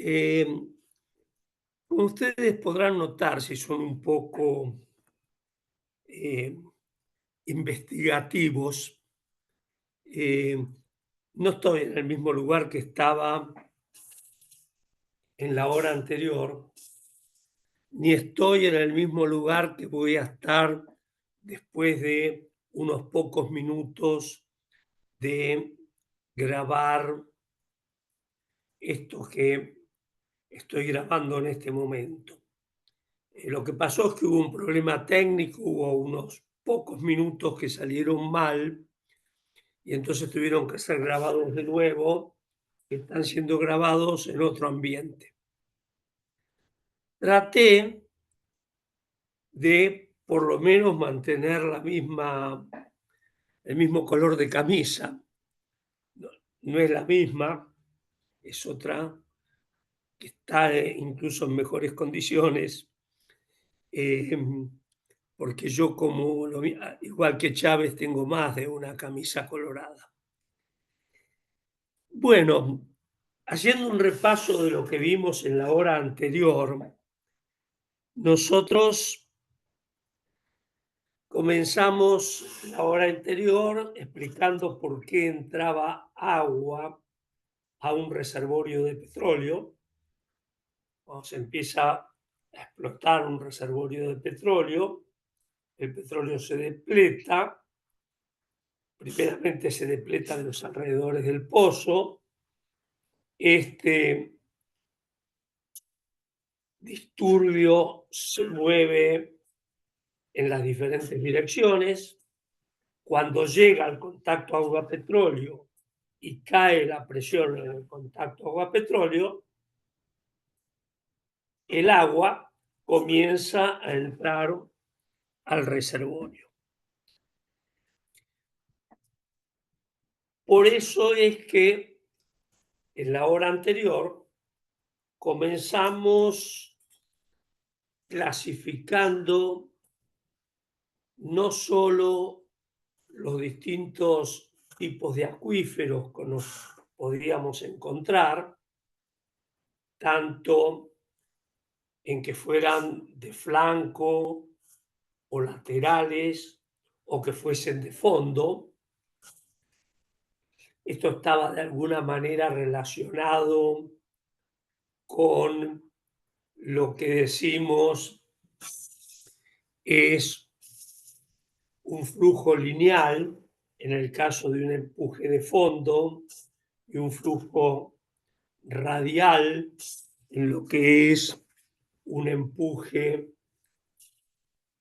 Eh, Como ustedes podrán notar, si son un poco eh, investigativos, eh, no estoy en el mismo lugar que estaba en la hora anterior, ni estoy en el mismo lugar que voy a estar después de unos pocos minutos de grabar esto que estoy grabando en este momento. Lo que pasó es que hubo un problema técnico, hubo unos pocos minutos que salieron mal y entonces tuvieron que ser grabados de nuevo, que están siendo grabados en otro ambiente. Traté de por lo menos mantener el mismo color de camisa. No, no es la misma, es otra que está incluso en mejores condiciones. em, Porque yo como igual que Chávez tengo más de una camisa colorada. Bueno, haciendo un repaso de lo que vimos en la hora anterior, nosotros comenzamos la hora anterior explicando por qué entraba agua a un reservorio de petróleo. Cuando se empieza a explotar un reservorio de petróleo, el petróleo se depleta. Primeramente se depleta de los alrededores del pozo. Este disturbio se mueve en las diferentes direcciones. Cuando llega al contacto agua-petróleo y cae la presión en el contacto agua-petróleo, el agua comienza a entrar al reservorio. Por eso es que en la hora anterior comenzamos clasificando no solo los distintos tipos de acuíferos que nos podríamos encontrar, tanto en que fueran de flanco o laterales o que fuesen de fondo. Esto estaba de alguna manera relacionado con lo que decimos es un flujo lineal en el caso de un empuje de fondo y un flujo radial en lo que es un empuje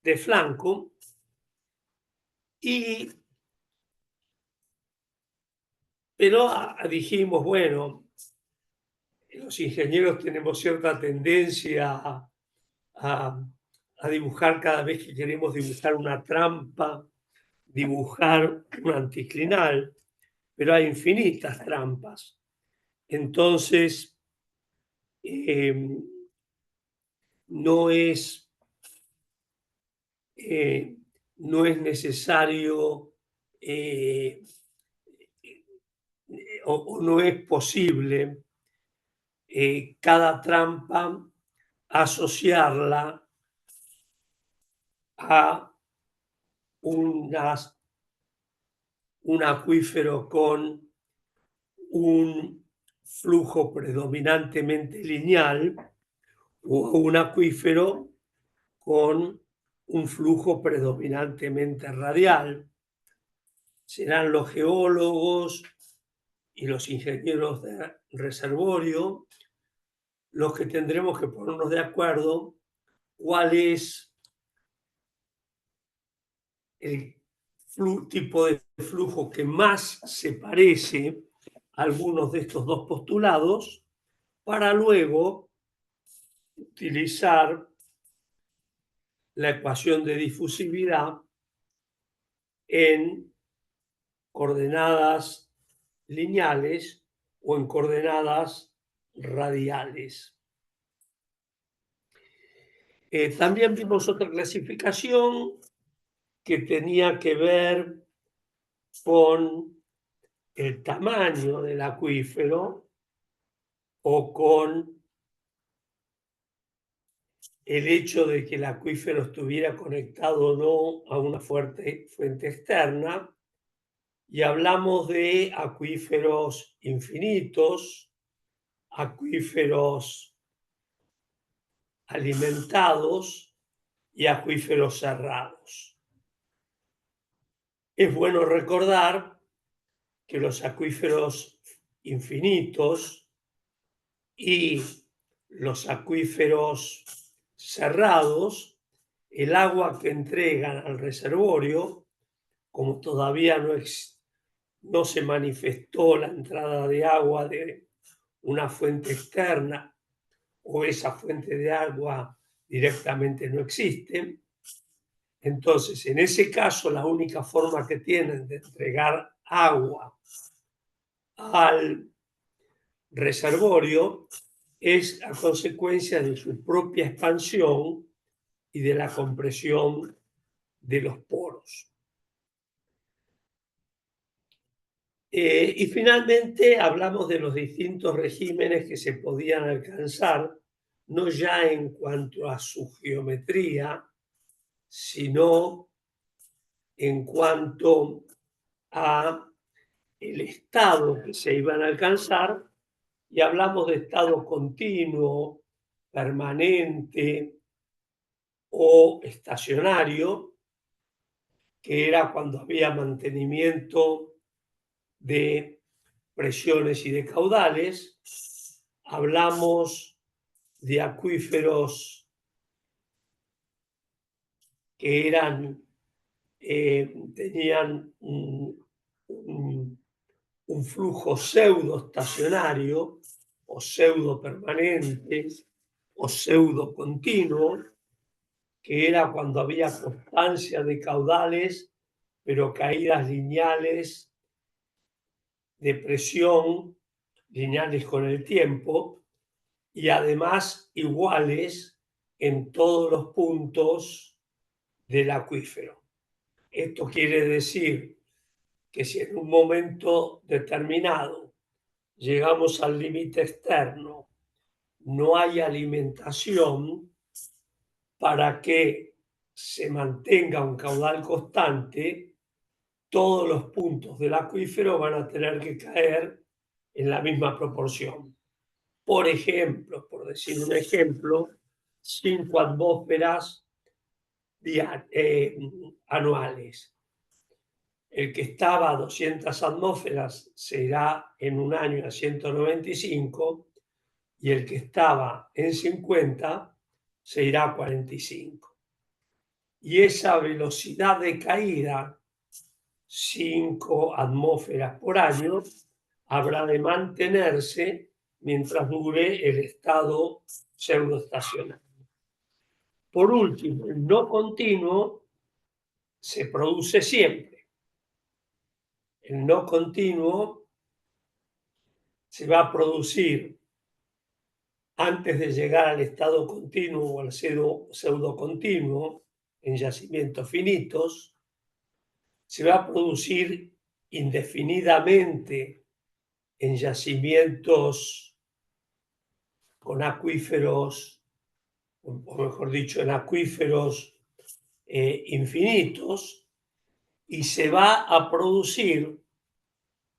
de flanco. Pero dijimos, bueno, los ingenieros tenemos cierta tendencia a, a dibujar cada vez que queremos dibujar una trampa, dibujar un anticlinal, pero hay infinitas trampas. Entonces, no es, eh, no es necesario o no es posible cada trampa asociarla a un acuífero con un flujo predominantemente lineal o a un acuífero con un flujo predominantemente radial. Serán los geólogos y los ingenieros de reservorio los que tendremos que ponernos de acuerdo cuál es el tipo de flujo que más se parece a algunos de estos dos postulados para luego utilizar la ecuación de difusividad en coordenadas lineales o en coordenadas radiales. También vimos otra clasificación que tenía que ver con el tamaño del acuífero o con el hecho de que el acuífero estuviera conectado o no a una fuente externa, y hablamos de acuíferos infinitos, acuíferos alimentados y acuíferos cerrados. Es bueno recordar que los acuíferos infinitos y los acuíferos cerrados, el agua que entregan al reservorio, como todavía no se manifestó la entrada de agua de una fuente externa o esa fuente de agua directamente no existe, entonces en ese caso la única forma que tienen de entregar agua al reservorio es a consecuencia de su propia expansión y de la compresión de los poros. Y finalmente hablamos de los distintos regímenes que se podían alcanzar, no ya en cuanto a su geometría, sino en cuanto a el estado que se iban a alcanzar, y hablamos de estado continuo, permanente o estacionario, que era cuando había mantenimiento de presiones y de caudales. Hablamos de acuíferos que tenían un flujo pseudoestacionario o pseudo permanente o pseudo continuo, que era cuando había constancia de caudales, pero caídas lineales de presión, lineales con el tiempo, y además iguales en todos los puntos del acuífero. Esto quiere decir que si en un momento determinado llegamos al límite externo, no hay alimentación para que se mantenga un caudal constante, todos los puntos del acuífero van a tener que caer en la misma proporción. Por ejemplo, por decir un ejemplo, 5 atmósferas anuales. El que estaba a 200 atmósferas se irá en un año a 195 y el que estaba en 50 se irá a 45. Y esa velocidad de caída, 5 atmósferas por año, habrá de mantenerse mientras dure el estado pseudoestacionario. Por último, el no continuo se produce siempre. El no continuo se va a producir antes de llegar al estado continuo o al pseudo continuo en yacimientos finitos, se va a producir indefinidamente en yacimientos con acuíferos, o mejor dicho, en acuíferos infinitos, y se va a producir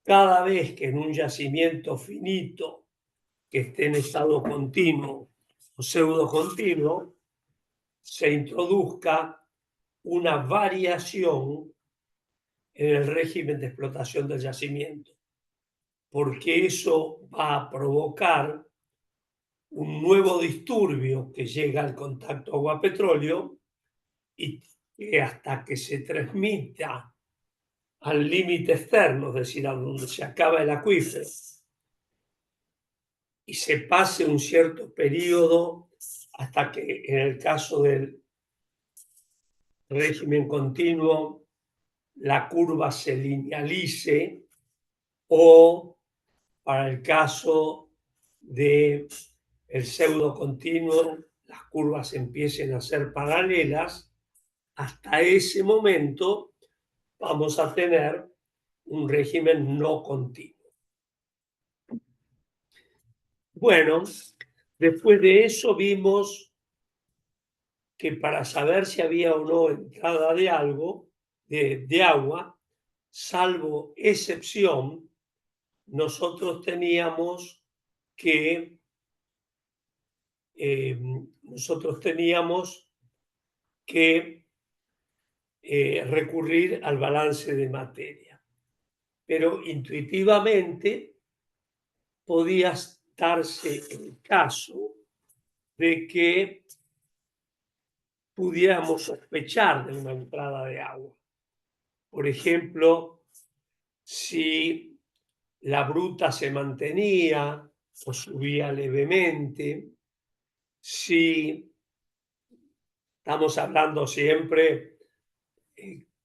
cada vez que en un yacimiento finito que esté en estado continuo o pseudo continuo se introduzca una variación en el régimen de explotación del yacimiento, porque eso va a provocar un nuevo disturbio que llega al contacto agua-petróleo y que hasta que se transmita al límite externo, es decir, a donde se acaba el acuífero, y se pase un cierto periodo hasta que, en el caso del régimen continuo, la curva se linealice, o para el caso del pseudo continuo, las curvas empiecen a ser paralelas. Hasta ese momento vamos a tener un régimen no continuo. Bueno, después de eso vimos que para saber si había o no entrada de algo, de agua, salvo excepción, nosotros teníamos que nosotros teníamos que recurrir al balance de materia. Pero intuitivamente podía darse el caso de que pudiéramos sospechar de una entrada de agua. Por ejemplo, si la bruta se mantenía o subía levemente, si estamos hablando siempre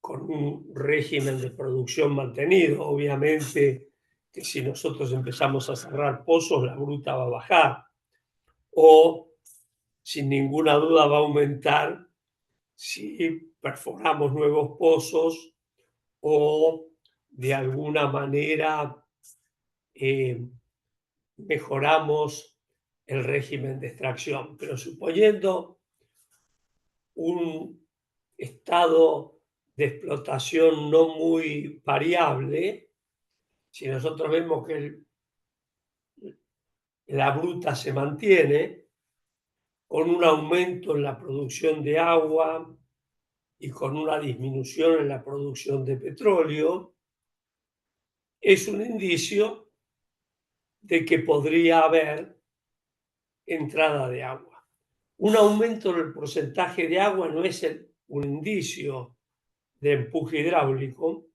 con un régimen de producción mantenido. Obviamente que si nosotros empezamos a cerrar pozos, la bruta va a bajar o sin ninguna duda va a aumentar si perforamos nuevos pozos o de alguna manera eh, mejoramos el régimen de extracción. Pero suponiendo un estado de explotación no muy variable, si nosotros vemos que la bruta se mantiene con un aumento en la producción de agua y con una disminución en la producción de petróleo, es un indicio de que podría haber entrada de agua. Un aumento en el porcentaje de agua no es un indicio de empuje hidráulico,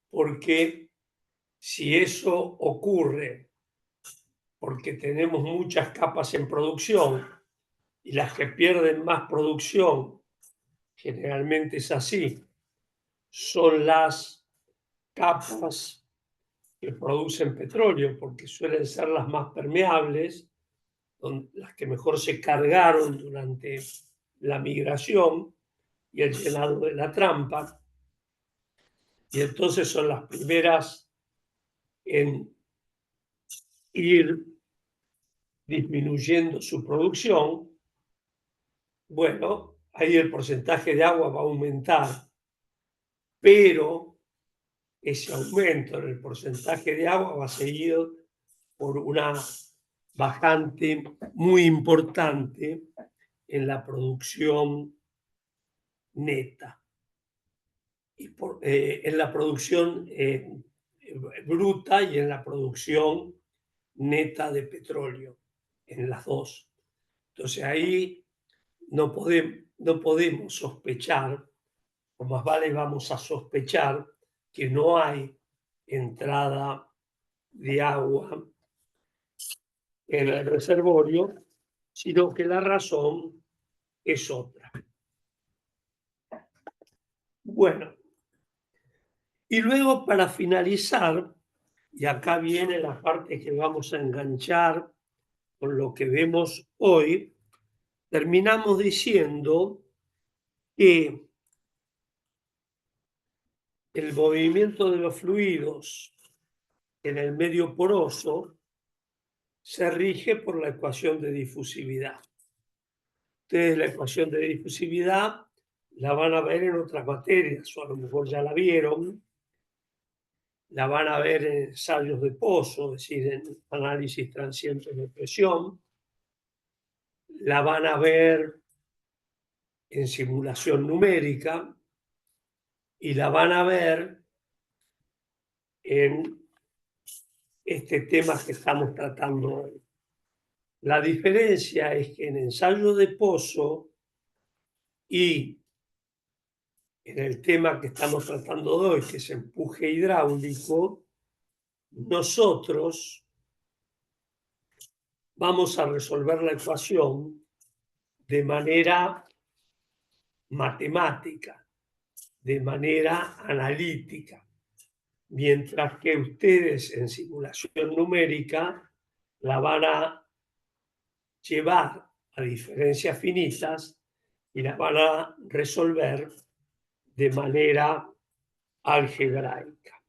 porque si eso ocurre porque tenemos muchas capas en producción y las que pierden más producción, generalmente es así, son las capas que producen petróleo, porque suelen ser las más permeables, las que mejor se cargaron durante la migración y el llenado de la trampa, y entonces son las primeras en ir disminuyendo su producción. Bueno, ahí el porcentaje de agua va a aumentar, pero ese aumento en el porcentaje de agua va a seguir por una bajante muy importante en la producción neta y en la producción bruta y en la producción neta de petróleo, en las dos. Entonces ahí no podemos sospechar, o más vale vamos a sospechar que no hay entrada de agua en el reservorio, sino que la razón es otra. Bueno, y luego para finalizar, y acá viene la parte que vamos a enganchar con lo que vemos hoy, terminamos diciendo que el movimiento de los fluidos en el medio poroso se rige por la ecuación de difusividad. Ustedes la ecuación de difusividad la van a ver en otras materias, o a lo mejor ya la vieron, la van a ver en ensayos de pozo, es decir, en análisis transiente de presión, la van a ver en simulación numérica y la van a ver en este tema que estamos tratando hoy. La diferencia es que en ensayo de pozo y en el tema que estamos tratando hoy, que es empuje hidráulico, nosotros vamos a resolver la ecuación de manera matemática, de manera analítica, mientras que ustedes en simulación numérica la van a llevar a diferencias finitas y la van a resolver de manera algebraica.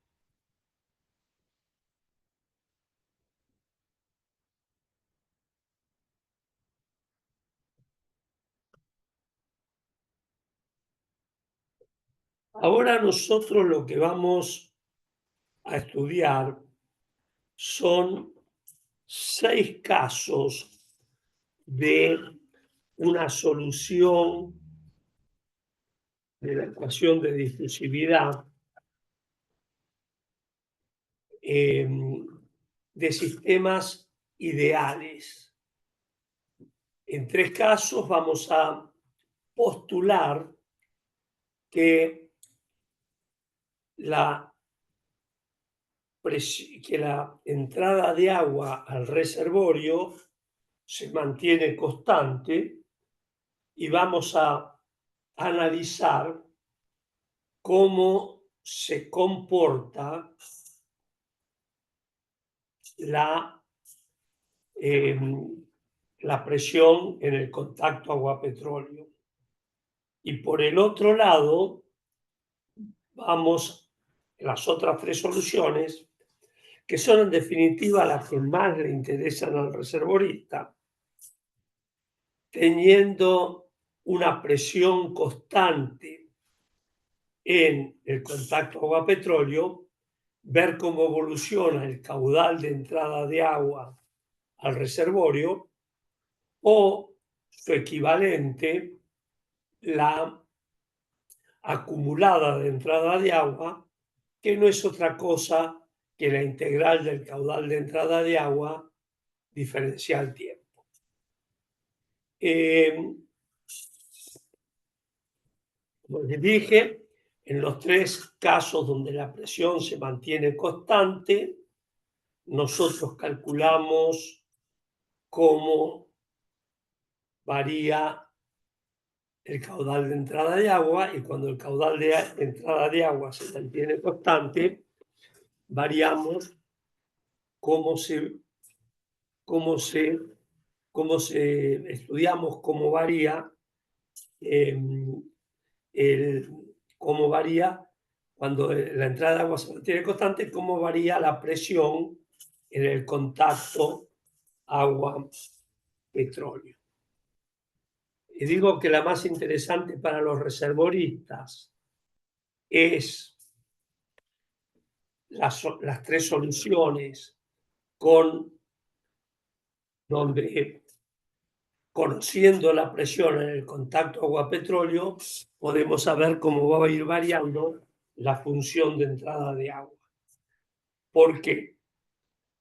Ahora nosotros lo que vamos a estudiar son 6 casos de una solución de la ecuación de difusividad de sistemas ideales. En 3 casos vamos a postular que la entrada de agua al reservorio se mantiene constante y vamos a analizar cómo se comporta la, la presión en el contacto agua-petróleo. Y por el otro lado, vamos a las otras 3 soluciones, que son en definitiva las que más le interesan al reservorista, teniendo una presión constante en el contacto agua-petróleo, ver cómo evoluciona el caudal de entrada de agua al reservorio o su equivalente, la acumulada de entrada de agua, que no es otra cosa que la integral del caudal de entrada de agua diferencial tiempo. Como les dije, en los 3 casos donde la presión se mantiene constante, nosotros calculamos cómo varía el caudal de entrada de agua, y cuando el caudal de entrada de agua se mantiene constante, variamos cómo estudiamos cómo varía cómo varía cuando la entrada de agua se mantiene constante, cómo varía la presión en el contacto agua-petróleo. Y digo que la más interesante para los reservoristas es las 3 soluciones donde, conociendo la presión en el contacto agua-petróleo, podemos saber cómo va a ir variando la función de entrada de agua. ¿Por qué?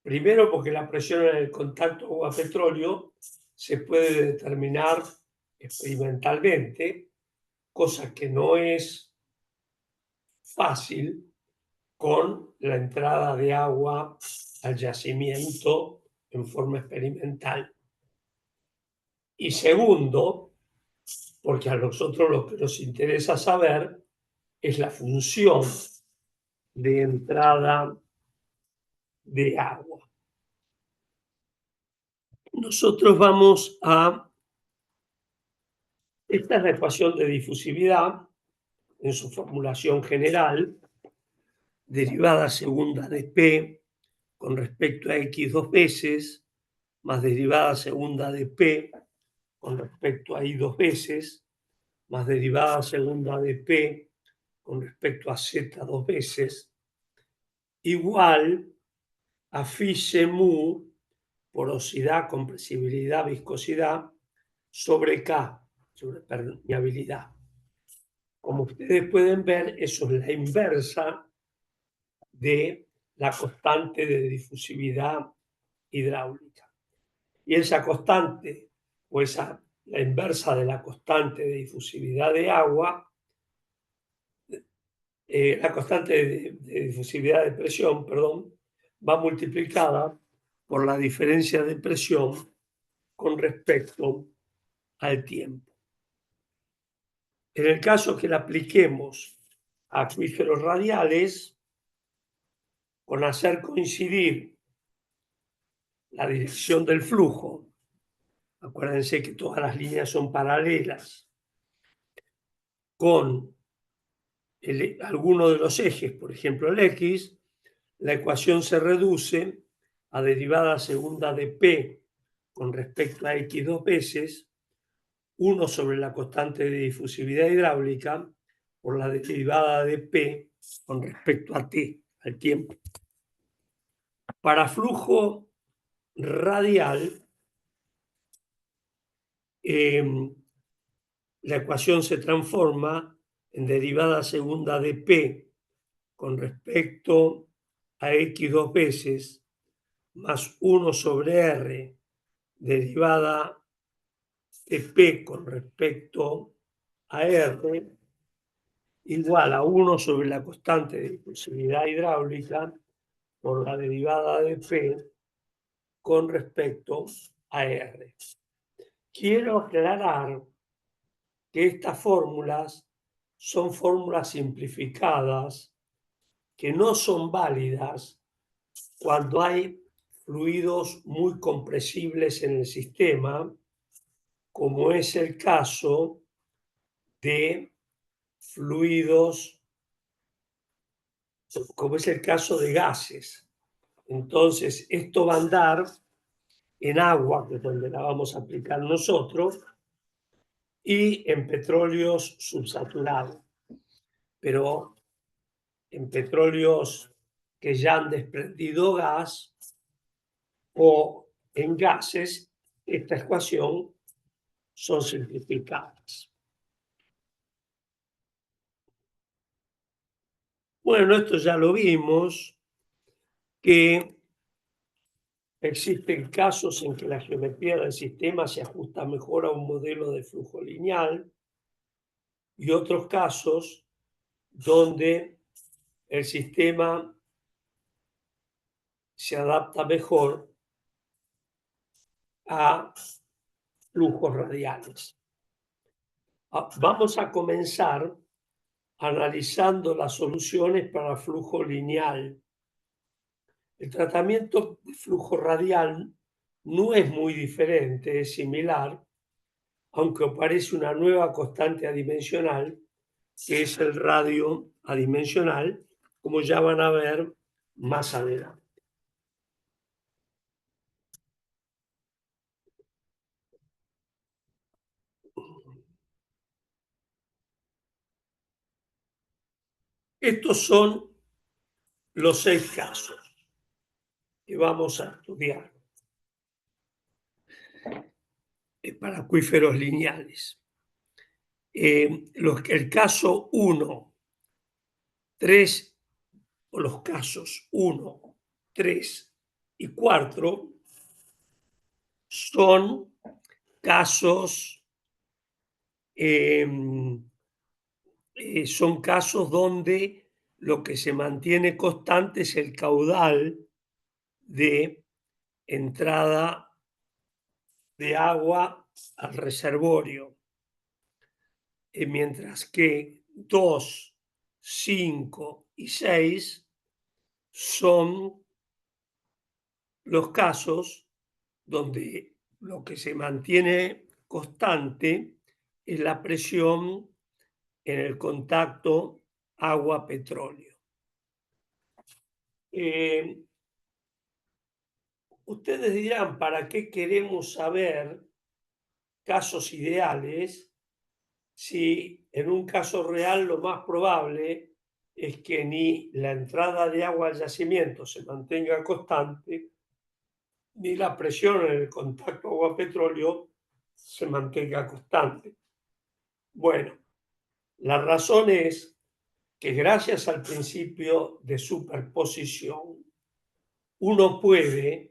Primero, porque la presión en el contacto agua-petróleo se puede determinar experimentalmente, cosa que no es fácil con la entrada de agua al yacimiento en forma experimental. Y segundo, porque a nosotros lo que nos interesa saber es la función de entrada de agua. Nosotros vamos a... Esta es la ecuación de difusividad en su formulación general, derivada segunda de P con respecto a X 2 veces, más derivada segunda de P con respecto a Y 2 veces, más derivada segunda de P con respecto a Z 2 veces, igual a phi c mu, porosidad, compresibilidad, viscosidad, sobre K, sobre permeabilidad. Como ustedes pueden ver, eso es la inversa de la constante de difusividad hidráulica. Y esa constante, o la inversa de la constante de difusividad de agua, la constante de difusividad de presión, perdón, va multiplicada por la diferencia de presión con respecto al tiempo. En el caso que la apliquemos a acuíferos radiales, con hacer coincidir la dirección del flujo, acuérdense que todas las líneas son paralelas, con alguno de los ejes, por ejemplo el X, la ecuación se reduce a derivada segunda de P con respecto a X 2 veces, 1 sobre la constante de difusividad hidráulica, por la derivada de P con respecto a T, al tiempo. Para flujo radial, la ecuación se transforma en derivada segunda de P con respecto a X dos veces, más 1 sobre R, derivada de P con respecto a R, igual a 1 sobre la constante de impulsividad hidráulica por la derivada de P con respecto a R. Quiero aclarar que estas fórmulas son fórmulas simplificadas que no son válidas cuando hay fluidos muy compresibles en el sistema, como es el caso de fluidos, como es el caso de gases. Entonces, esto va a andar en agua, que es donde la vamos a aplicar nosotros, y en petróleos subsaturados. Pero en petróleos que ya han desprendido gas o en gases, esta ecuación son simplificadas. Bueno, esto ya lo vimos, que existen casos en que la geometría del sistema se ajusta mejor a un modelo de flujo lineal y otros casos donde el sistema se adapta mejor a flujos radiales. Vamos a comenzar analizando las soluciones para flujo lineal. El tratamiento de flujo radial no es muy diferente, es similar, aunque aparece una nueva constante adimensional, que es el radio adimensional, como ya van a ver más adelante. Estos son los 6 casos que vamos a estudiar para acuíferos lineales. El caso 1, 3, o los casos 1, 3 y 4 son casos, son casos donde lo que se mantiene constante es el caudal de entrada de agua al reservorio, mientras que 2, 5 y 6 son los casos donde lo que se mantiene constante es la presión en el contacto agua-petróleo. Ustedes dirán, ¿para qué queremos saber casos ideales si en un caso real lo más probable es que ni la entrada de agua al yacimiento se mantenga constante, ni la presión en el contacto agua-petróleo se mantenga constante? Bueno, la razón es que gracias al principio de superposición, uno puede,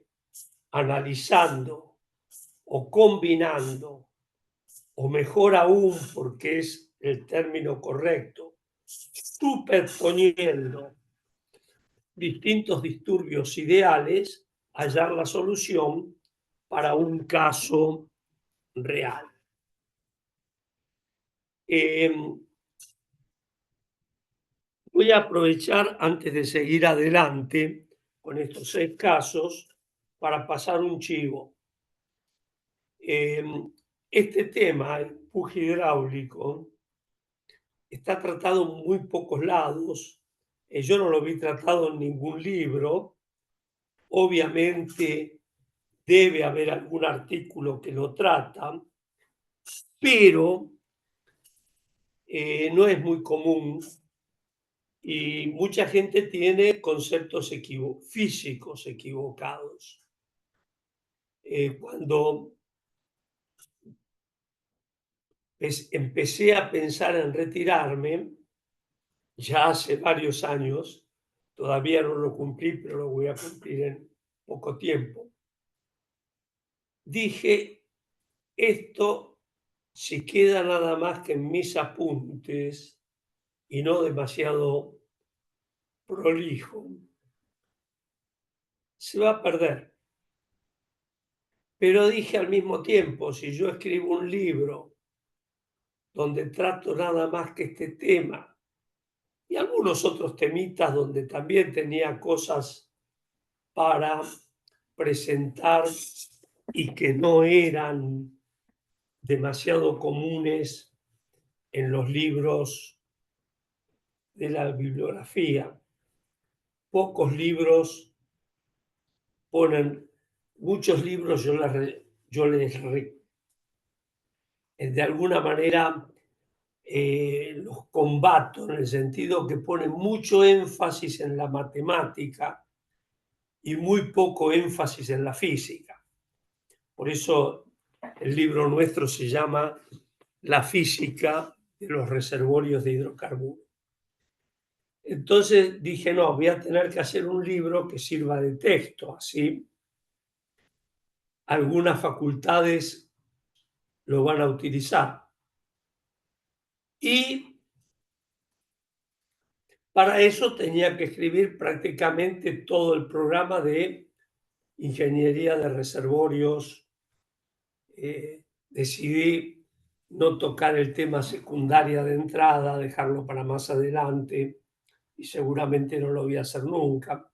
analizando o combinando, o mejor aún, porque es el término correcto, superponiendo distintos disturbios ideales, hallar la solución para un caso real. Voy a aprovechar, antes de seguir adelante con estos 6 casos, para pasar un chivo. Este tema, el empuje hidráulico, está tratado en muy pocos lados. Yo no lo vi tratado en ningún libro. Obviamente debe haber algún artículo que lo trata, pero no es muy común y mucha gente tiene conceptos físicos equivocados. Cuando empecé a pensar en retirarme, ya hace varios años, todavía no lo cumplí, pero lo voy a cumplir en poco tiempo, dije, esto, si queda nada más que en mis apuntes y no demasiado prolijo, se va a perder. Pero dije al mismo tiempo, si yo escribo un libro donde trato nada más que este tema y algunos otros temitas donde también tenía cosas para presentar y que no eran demasiado comunes en los libros de la bibliografía. Pocos libros ponen, muchos libros de alguna manera los combato en el sentido que ponen mucho énfasis en la matemática y muy poco énfasis en la física. Por eso el libro nuestro se llama La física de los reservorios de hidrocarburos. Entonces dije, no, voy a tener que hacer un libro que sirva de texto, así algunas facultades lo van a utilizar. Y para eso tenía que escribir prácticamente todo el programa de ingeniería de reservorios. Decidí no tocar el tema secundaria de entrada, dejarlo para más adelante, y seguramente no lo voy a hacer nunca.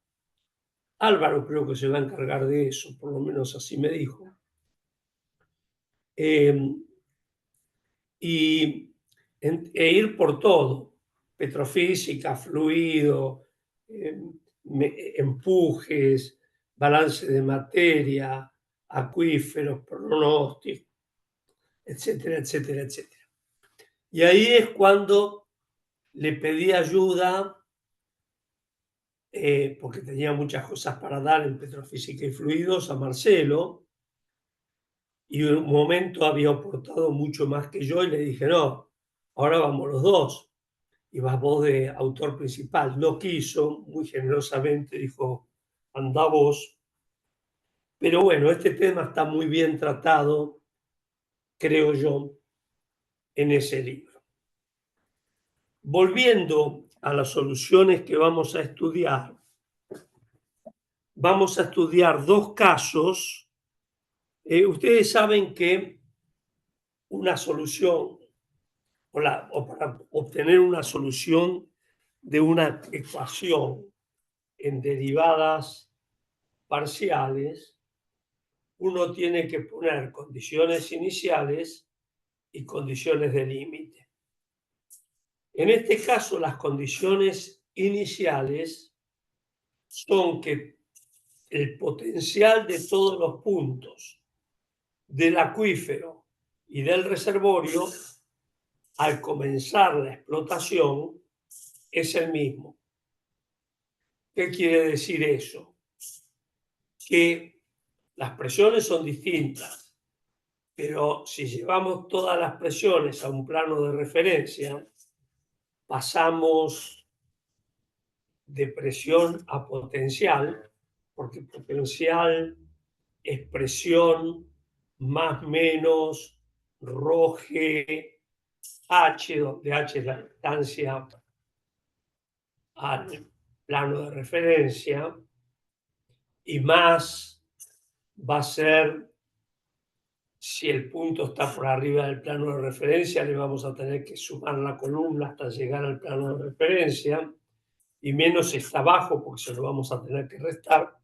Álvaro creo que se va a encargar de eso, por lo menos así me dijo. E ir por todo, petrofísica, fluido, empujes, balance de materia, acuíferos, pronósticos, etcétera, etcétera, etcétera. Y ahí es cuando le pedí ayuda, porque tenía muchas cosas para dar en petrofísica y fluidos, a Marcelo, y en un momento había aportado mucho más que yo y le dije, no, ahora vamos los dos y vas vos de autor principal. No quiso, muy generosamente dijo, anda vos. Pero bueno, este tema está muy bien tratado, creo yo, en ese libro. Volviendo a las soluciones que vamos a estudiar dos casos. Ustedes saben que una solución o para obtener una solución de una ecuación en derivadas parciales, uno tiene que poner condiciones iniciales y condiciones de límite. En este caso, las condiciones iniciales son que el potencial de todos los puntos del acuífero y del reservorio al comenzar la explotación es el mismo. ¿Qué quiere decir eso? Que las presiones son distintas, pero si llevamos todas las presiones a un plano de referencia, pasamos de presión a potencial, porque potencial es presión más menos ρ g h, donde h es la distancia al plano de referencia, y más va a ser, si el punto está por arriba del plano de referencia, le vamos a tener que sumar la columna hasta llegar al plano de referencia, y menos está abajo porque se lo vamos a tener que restar.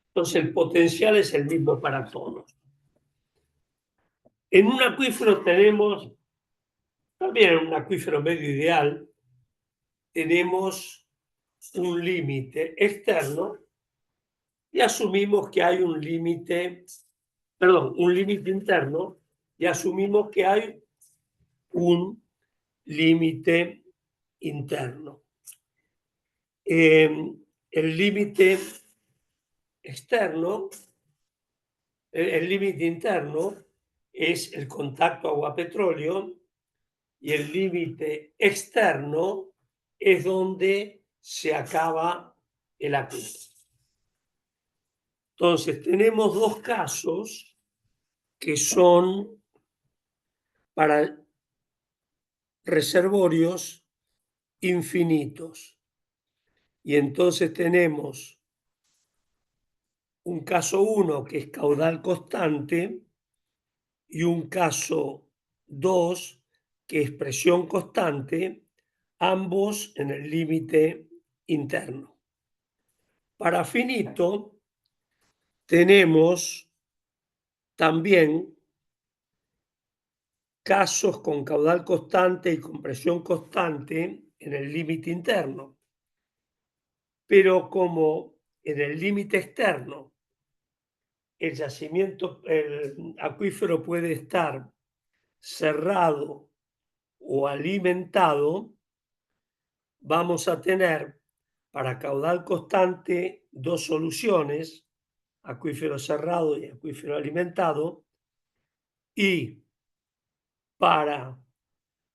Entonces el potencial es el mismo para todos. En un acuífero tenemos, también en un acuífero medio ideal, tenemos un límite externo y asumimos que hay un límite interno y asumimos que hay un límite interno. El límite externo, el límite interno es el contacto agua-petróleo y el límite externo es donde se acaba el acuífero. Entonces, tenemos dos casos que son para reservorios infinitos. Y entonces tenemos un caso 1 que es caudal constante y un caso 2 que es presión constante, ambos en el límite interno. Para finito tenemos también casos con caudal constante y con presión constante en el límite interno. Pero como en el límite externo el yacimiento, el acuífero puede estar cerrado o alimentado, vamos a tener para caudal constante dos soluciones, acuífero cerrado y acuífero alimentado, y para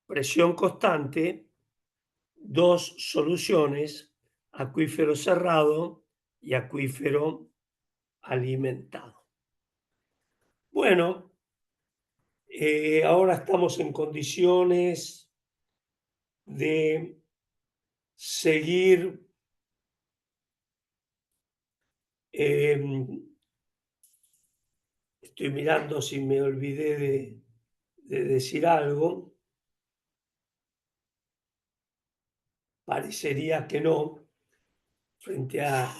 presión constante, dos soluciones, acuífero cerrado y acuífero alimentado. Bueno, ahora estamos en condiciones de seguir estoy mirando si me olvidé de decir algo. Parecería que no, frente a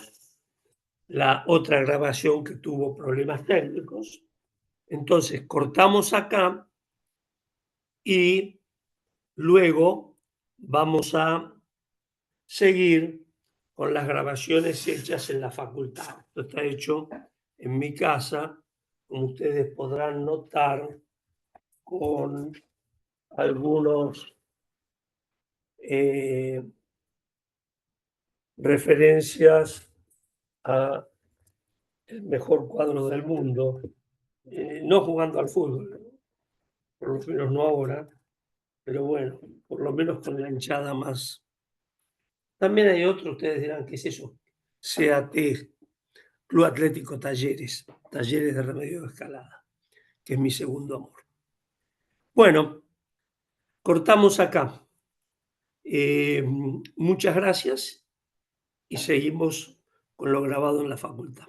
la otra grabación que tuvo problemas técnicos. Entonces, cortamos acá y luego vamos a seguir con las grabaciones hechas en la facultad. Esto está hecho en mi casa, como ustedes podrán notar, con algunos referencias a el mejor cuadro del mundo, no jugando al fútbol, por lo menos no ahora, pero bueno, por lo menos con la hinchada más. También hay otro, ustedes dirán, ¿qué es eso? CAT, Club Atlético Talleres, Talleres de Remedio de Escalada, que es mi segundo amor. Bueno, cortamos acá. Muchas gracias y seguimos con lo grabado en la facultad.